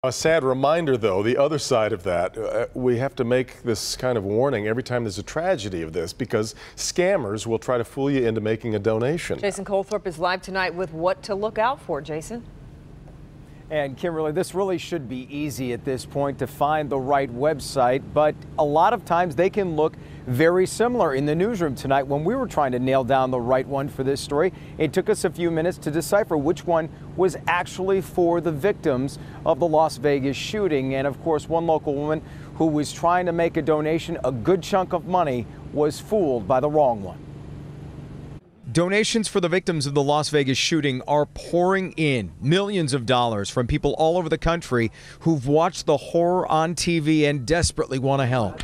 A sad reminder, though, the other side of that, we have to make this kind of warning every time there's a tragedy of this, because scammers will try to fool you into making a donation. Jason Colthorp is live tonight with what to look out for. Jason? And Kimberly, this really should be easy at this point to find the right website, but a lot of times they can look very similar. In the newsroom tonight, when we were trying to nail down the right one for this story, it took us a few minutes to decipher which one was actually for the victims of the Las Vegas shooting. And of course, one local woman who was trying to make a donation, a good chunk of money, was fooled by the wrong one. Donations for the victims of the Las Vegas shooting are pouring in, millions of dollars from people all over the country who've watched the horror on TV and desperately want to help.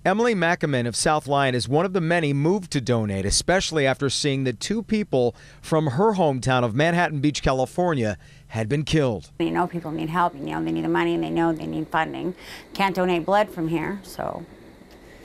Emily McAmin of South Lyon is one of the many moved to donate, especially after seeing that two people from her hometown of Manhattan Beach, California, had been killed. You know people need help, you know they need the money and they know they need funding. Can't donate blood from here, so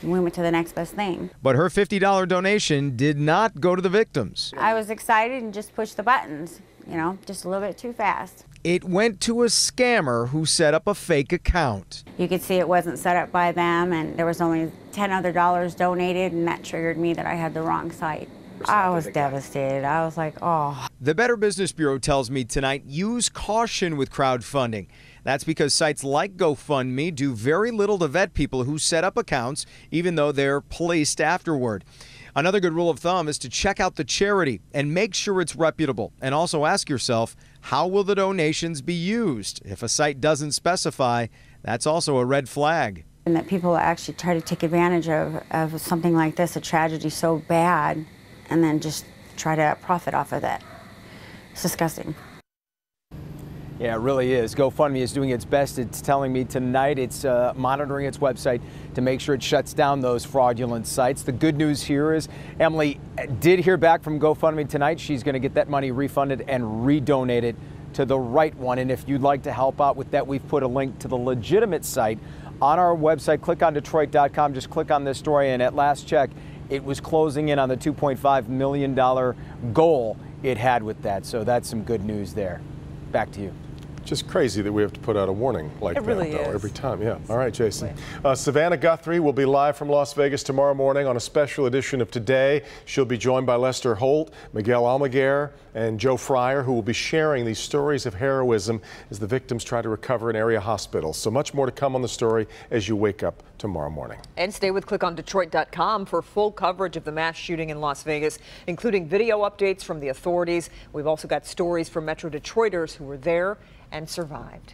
we went to the next best thing. But her $50 donation did not go to the victims. I was excited and just pushed the buttons, you know, just a little bit too fast. It went to a scammer who set up a fake account. You could see it wasn't set up by them, and there was only $10 other donated, and that triggered me that I had the wrong site. I was devastated. I was like, oh. The Better Business Bureau tells me tonight, use caution with crowdfunding. That's because sites like GoFundMe do very little to vet people who set up accounts, even though they're policed afterward. Another good rule of thumb is to check out the charity and make sure it's reputable. And also ask yourself, how will the donations be used? If a site doesn't specify, that's also a red flag. And that people actually try to take advantage of something like this, a tragedy so bad, and then just try to profit off of that. It's disgusting. Yeah, it really is. GoFundMe is doing its best. It's telling me tonight it's monitoring its website to make sure it shuts down those fraudulent sites. The good news here is Emily did hear back from GoFundMe tonight. She's going to get that money refunded and redonated to the right one. And if you'd like to help out with that, we've put a link to the legitimate site on our website. Click on Detroit.com. Just click on this story. And at last check, it was closing in on the $2.5 million goal it had with that. So that's some good news there. Back to you. Just crazy that we have to put out a warning like that, really though, is. every time. Yeah. All right, Jason. Savannah Guthrie will be live from Las Vegas tomorrow morning on a special edition of Today. She'll be joined by Lester Holt, Miguel Almaguer, and Joe Fryer, who will be sharing these stories of heroism as the victims try to recover in area hospitals. So much more to come on the story as you wake up tomorrow morning. And stay with ClickOnDetroit.com for full coverage of the mass shooting in Las Vegas, including video updates from the authorities. We've also got stories from Metro Detroiters who were there and survived.